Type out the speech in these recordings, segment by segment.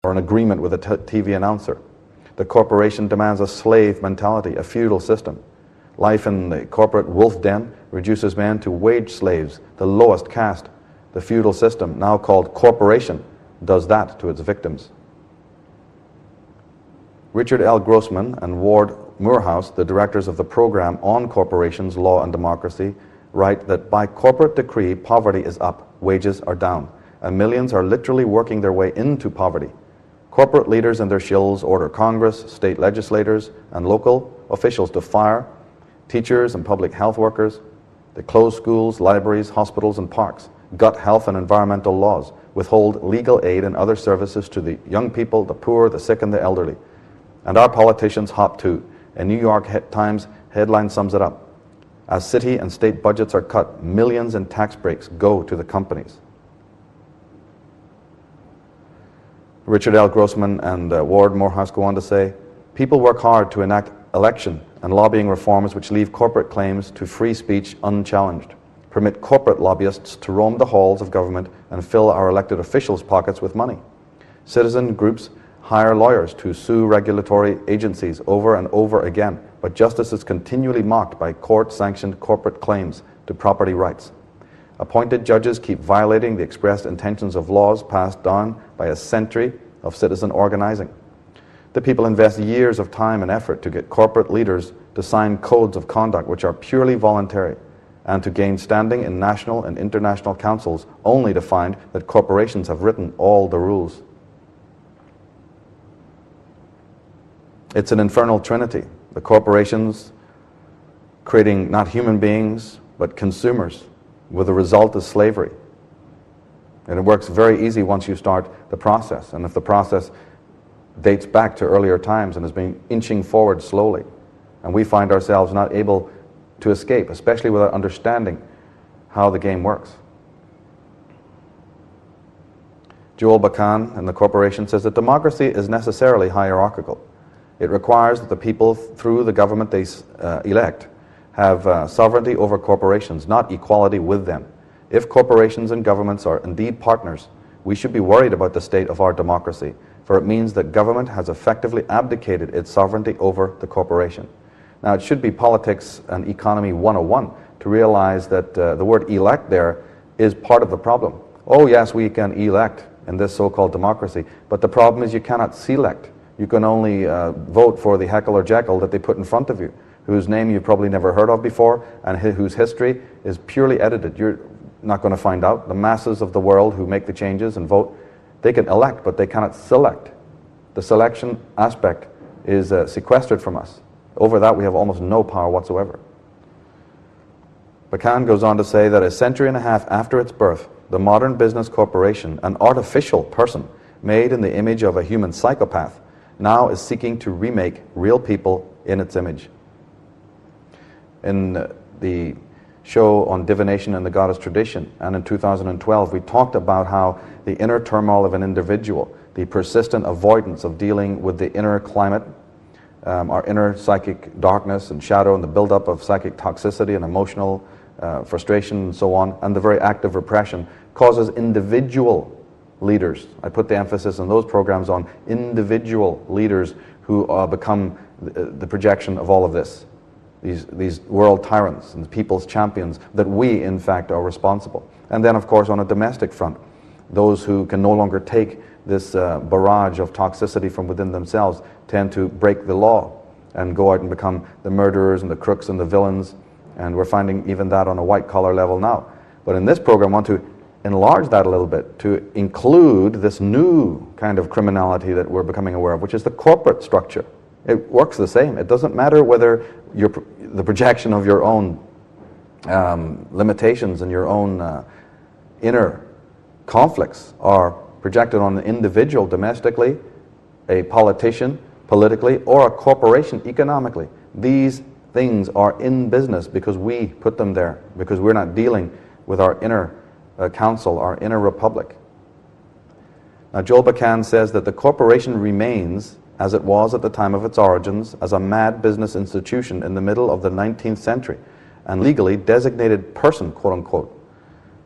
or an agreement with a TV announcer. The corporation demands a slave mentality, a feudal system. Life in the corporate wolf den reduces men to wage slaves, the lowest caste. The feudal system, now called corporation, does that to its victims. Richard L. Grossman and Ward Moorhouse, the directors of the program on corporations, law and democracy, write that by corporate decree, poverty is up, wages are down, and millions are literally working their way into poverty. Corporate leaders and their shills order Congress, state legislators, and local officials to fire teachers and public health workers. They close schools, libraries, hospitals, and parks, gut health and environmental laws, withhold legal aid and other services to the young people, the poor, the sick, and the elderly. And our politicians hop too. A New York Times headline sums it up. As city and state budgets are cut, millions in tax breaks go to the companies. Richard L. Grossman and Ward Moorhouse go on to say, people work hard to enact election and lobbying reforms which leave corporate claims to free speech unchallenged, permit corporate lobbyists to roam the halls of government and fill our elected officials' pockets with money. Citizen groups hire lawyers to sue regulatory agencies over and over again, but justice is continually mocked by court-sanctioned corporate claims to property rights. Appointed judges keep violating the expressed intentions of laws passed down by a century of citizen organizing. The people invest years of time and effort to get corporate leaders to sign codes of conduct which are purely voluntary, and to gain standing in national and international councils, only to find that corporations have written all the rules. It's an infernal trinity. The corporations creating not human beings, but consumers, with the result is slavery. And it works very easy once you start the process. And if the process dates back to earlier times and has been inching forward slowly, and we find ourselves not able to escape, especially without understanding how the game works. Joel Bakan in the corporation says that democracy is necessarily hierarchical. It requires that the people, through the government they elect, have sovereignty over corporations, not equality with them. If corporations and governments are indeed partners, we should be worried about the state of our democracy, for it means that government has effectively abdicated its sovereignty over the corporation. Now, it should be politics and economy 101 to realize that the word elect there is part of the problem. Oh yes, we can elect in this so-called democracy, but the problem is you cannot select. You can only vote for the Heckle or Jekyll that they put in front of you, whose name you've probably never heard of before, and whose history is purely edited. You're not going to find out. The masses of the world who make the changes and vote, they can elect, but they cannot select. The selection aspect is sequestered from us. Over that, we have almost no power whatsoever. Bakan goes on to say that a century and a half after its birth, the modern business corporation, an artificial person made in the image of a human psychopath, now is seeking to remake real people in its image. In the show on divination and the goddess tradition, and in 2012, we talked about how the inner turmoil of an individual, the persistent avoidance of dealing with the inner climate, our inner psychic darkness and shadow, and the buildup of psychic toxicity and emotional frustration and so on, and the very act of repression causes individual leaders. I put the emphasis in those programs on individual leaders who become the projection of all of this. These world tyrants and people's champions, that we in fact are responsible. And then of course on a domestic front, those who can no longer take this barrage of toxicity from within themselves tend to break the law and go out and become the murderers and the crooks and the villains, and we're finding even that on a white collar level now. But in this program I want to enlarge that a little bit to include this new kind of criminality that we're becoming aware of, which is the corporate structure. It works the same. It doesn't matter whether the projection of your own limitations and your own inner conflicts are projected on an individual domestically, a politician politically, or a corporation economically. These things are in business because we put them there, because we're not dealing with our inner council, our inner republic. Now, Joel Bakan says that the corporation remains as it was at the time of its origins, as a mad business institution in the middle of the 19th century, and legally designated person, quote unquote,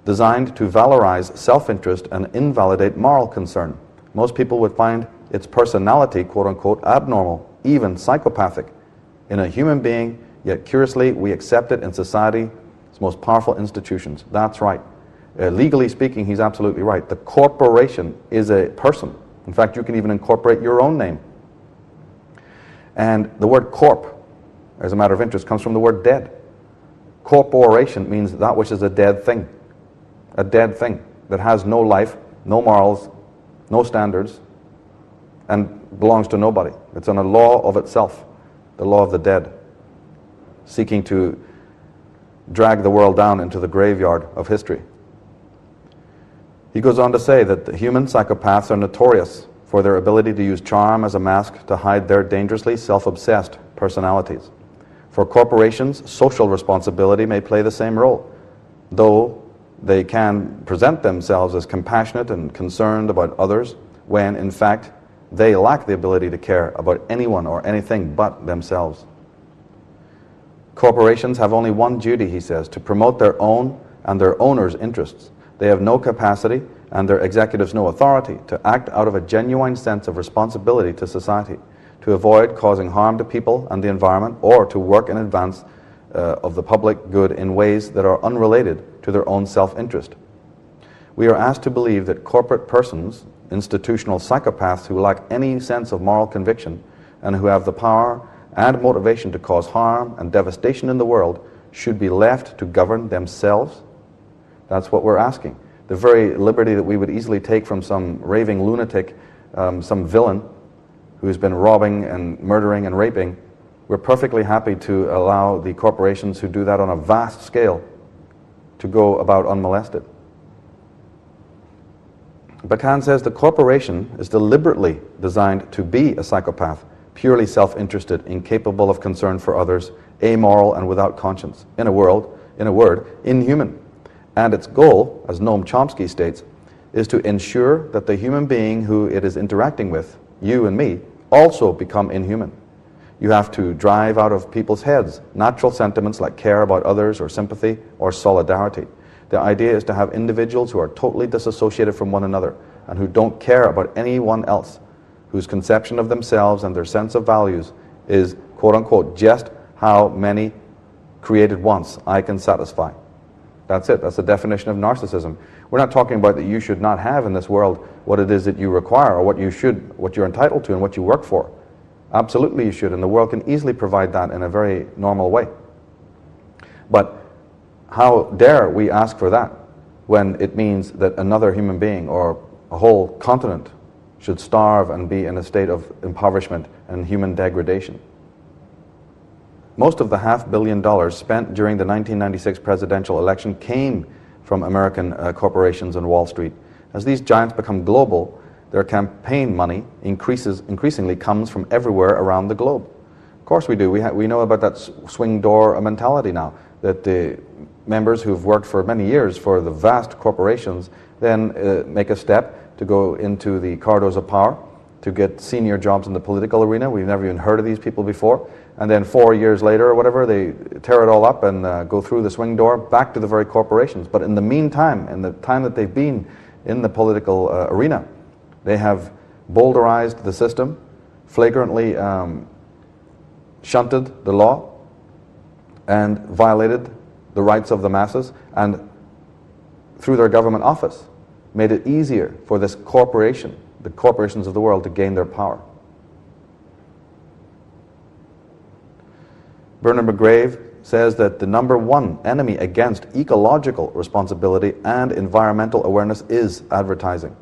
designed to valorize self-interest and invalidate moral concern. Most people would find its personality, quote unquote, abnormal, even psychopathic. In a human being, yet curiously, we accept it in society's most powerful institutions. That's right. Legally speaking, he's absolutely right. The corporation is a person. In fact, you can even incorporate your own name. And the word corp, as a matter of interest, comes from the word dead. Corporation means that which is a dead thing. A dead thing that has no life, no morals, no standards, and belongs to nobody. It's on a law of itself, the law of the dead, seeking to drag the world down into the graveyard of history. He goes on to say that the human psychopaths are notorious for their ability to use charm as a mask to hide their dangerously self-obsessed personalities. For corporations, social responsibility may play the same role, though they can present themselves as compassionate and concerned about others when, in fact, they lack the ability to care about anyone or anything but themselves. Corporations have only one duty, he says, to promote their own and their owners' interests. They have no capacity, and their executives no authority, to act out of a genuine sense of responsibility to society, to avoid causing harm to people and the environment, or to work in advance of the public good in ways that are unrelated to their own self-interest. We are asked to believe that corporate persons, institutional psychopaths who lack any sense of moral conviction and who have the power and motivation to cause harm and devastation in the world, should be left to govern themselves. That's what we're asking. The very liberty that we would easily take from some raving lunatic, some villain who's been robbing and murdering and raping, we're perfectly happy to allow the corporations who do that on a vast scale to go about unmolested. Bakan says the corporation is deliberately designed to be a psychopath, purely self-interested, incapable of concern for others, amoral and without conscience. In a word, inhuman. And its goal, as Noam Chomsky states, is to ensure that the human being who it is interacting with, you and me, also become inhuman. You have to drive out of people's heads natural sentiments like care about others or sympathy or solidarity. The idea is to have individuals who are totally disassociated from one another and who don't care about anyone else, whose conception of themselves and their sense of values is, quote unquote, just how many created once I can satisfy. That's it. That's the definition of narcissism. We're not talking about that you should not have in this world what it is that you require or what you're entitled to and what you work for. Absolutely you should, and the world can easily provide that in a very normal way. But how dare we ask for that when it means that another human being or a whole continent should starve and be in a state of impoverishment and human degradation? Most of the $500 million spent during the 1996 presidential election came from American corporations on Wall Street. As these giants become global, their campaign money increasingly comes from everywhere around the globe. Of course we do. We know about that swing door mentality now, that the members who've worked for many years for the vast corporations then make a step to go into the corridors of power, to get senior jobs in the political arena. We've never even heard of these people before. And then 4 years later or whatever, they tear it all up and go through the swing door back to the very corporations. But in the meantime, in the time that they've been in the political arena, they have boulderized the system, flagrantly shunted the law, and violated the rights of the masses, and through their government office, made it easier for this corporation, the corporations of the world, to gain their power. Bernard McGrave says that the number one enemy against ecological responsibility and environmental awareness is advertising.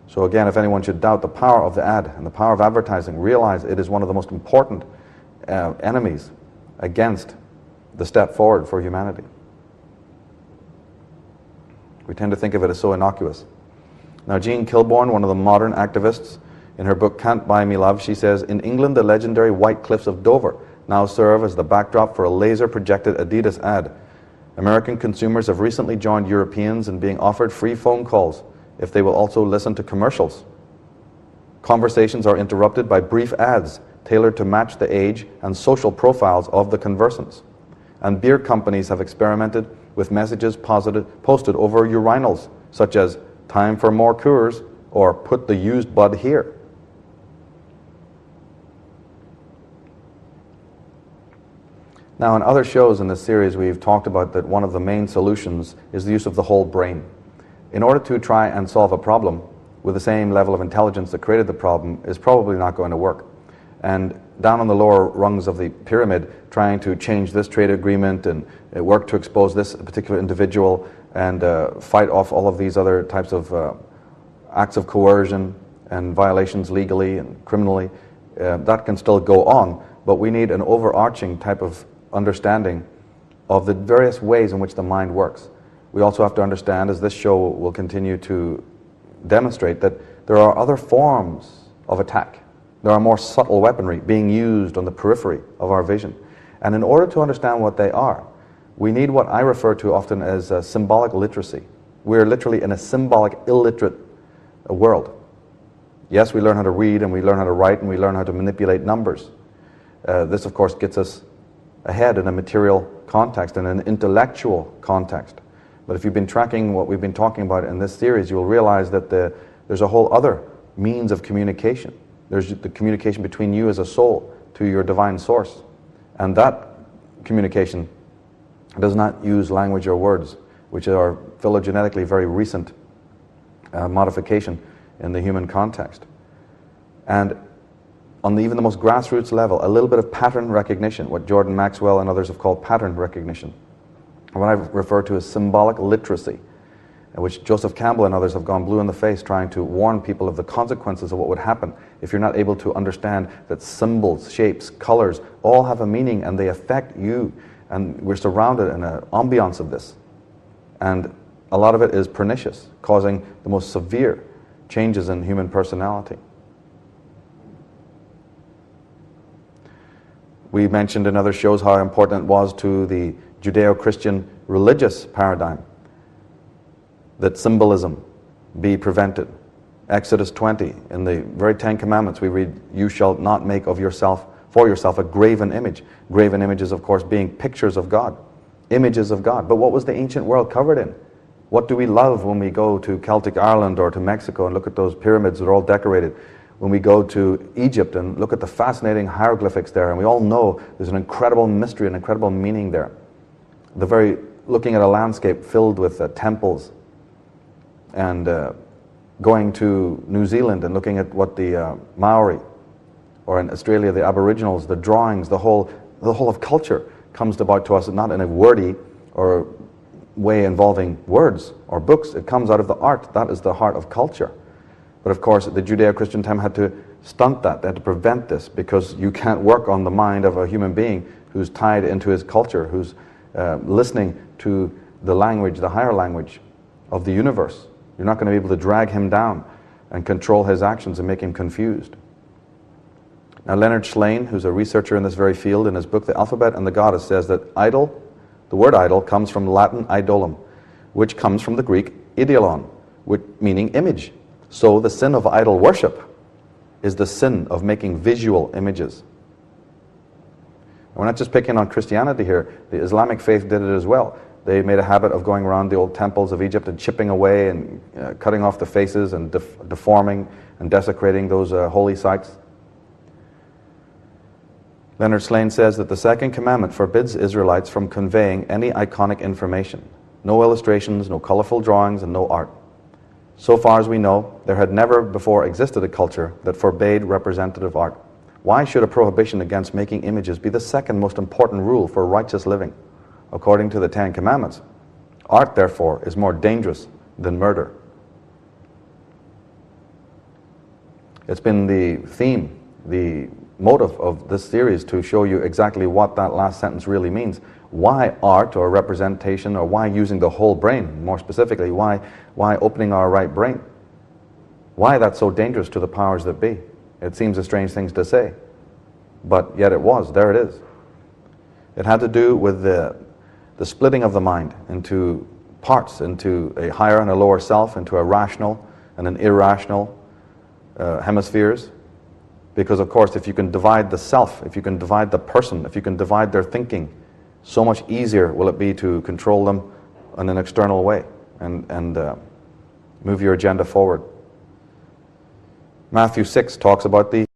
So again, if anyone should doubt the power of the ad and the power of advertising, realize it is one of the most important enemies against the step forward for humanity. We tend to think of it as so innocuous. Now, Jean Kilbourne, one of the modern activists, in her book Can't Buy Me Love, she says, in England, the legendary White Cliffs of Dover now serve as the backdrop for a laser-projected Adidas ad. American consumers have recently joined Europeans in being offered free phone calls if they will also listen to commercials. Conversations are interrupted by brief ads tailored to match the age and social profiles of the conversants. And beer companies have experimented with messages posted over urinals, such as "Time for more Coors," or put the used bud here. Now, in other shows in this series, we've talked about that one of the main solutions is the use of the whole brain. In order to try and solve a problem with the same level of intelligence that created the problem is probably not going to work. And down on the lower rungs of the pyramid, trying to change this trade agreement and work to expose this particular individual and fight off all of these other types of acts of coercion and violations legally and criminally, that can still go on, but we need an overarching type of understanding of the various ways in which the mind works. We also have to understand, as this show will continue to demonstrate, that there are other forms of attack. There are more subtle weaponry being used on the periphery of our vision. And in order to understand what they are, we need what I refer to often as symbolic literacy. We're literally in a symbolic illiterate world. Yes, we learn how to read and we learn how to write and we learn how to manipulate numbers. This, of course, gets us ahead in a material context, in an intellectual context. But if you've been tracking what we've been talking about in this series, you'll realize that there's a whole other means of communication. There's the communication between you as a soul to your divine source. And that communication does not use language or words, which are phylogenetically very recent modification in the human context. And on even the most grassroots level, a little bit of pattern recognition, what Jordan Maxwell and others have called pattern recognition, what I refer to as symbolic literacy, which Joseph Campbell and others have gone blue in the face trying to warn people of the consequences of what would happen if you're not able to understand that symbols, shapes, colors all have a meaning and they affect you. And we're surrounded in an ambiance of this. And a lot of it is pernicious, causing the most severe changes in human personality. We mentioned in other shows how important it was to the Judeo-Christian religious paradigm that symbolism be prevented. Exodus 20, in the very 10 Commandments, we read, "You shall not make of yourself, for yourself, a graven image." Graven images, of course, being pictures of God, images of God. But what was the ancient world covered in? What do we love when we go to Celtic Ireland or to Mexico and look at those pyramids that are all decorated? When we go to Egypt and look at the fascinating hieroglyphics there, and we all know there's an incredible mystery, an incredible meaning there. Looking at a landscape filled with temples, and going to New Zealand and looking at what the Maori, or in Australia the Aboriginals, the drawings, the whole of culture comes about to us not in a wordy or way involving words or books. It comes out of the art. That is the heart of culture. But of course, the Judeo-Christian time had to stunt that. They had to prevent this, because you can't work on the mind of a human being who's tied into his culture, who's listening to the language, the higher language of the universe. You're not going to be able to drag him down and control his actions and make him confused. Now, Leonard Shlain, who's a researcher in this very field, in his book The Alphabet and the Goddess, says that idol, the word idol, comes from Latin idolum, which comes from the Greek ideolon, meaning image. So the sin of idol worship is the sin of making visual images. And we're not just picking on Christianity here. The Islamic faith did it as well. They made a habit of going around the old temples of Egypt and chipping away and cutting off the faces and deforming and desecrating those holy sites. Leonard Shlain says that the second commandment forbids Israelites from conveying any iconic information. No illustrations, no colorful drawings, and no art. So far as we know, there had never before existed a culture that forbade representative art. Why should a prohibition against making images be the second most important rule for righteous living? According to the 10 Commandments, art, therefore, is more dangerous than murder. It's been the theme, the motive of this series to show you exactly what that last sentence really means. Why art or representation, or why using the whole brain, more specifically, why opening our right brain? Why that's so dangerous to the powers that be? It seems a strange thing to say, but yet it was. There it is. It had to do with the splitting of the mind into parts, into a higher and a lower self, into a rational and an irrational hemispheres. Because, of course, if you can divide the self, if you can divide the person, if you can divide their thinking, so much easier will it be to control them in an external way and move your agenda forward. Matthew 6 talks about the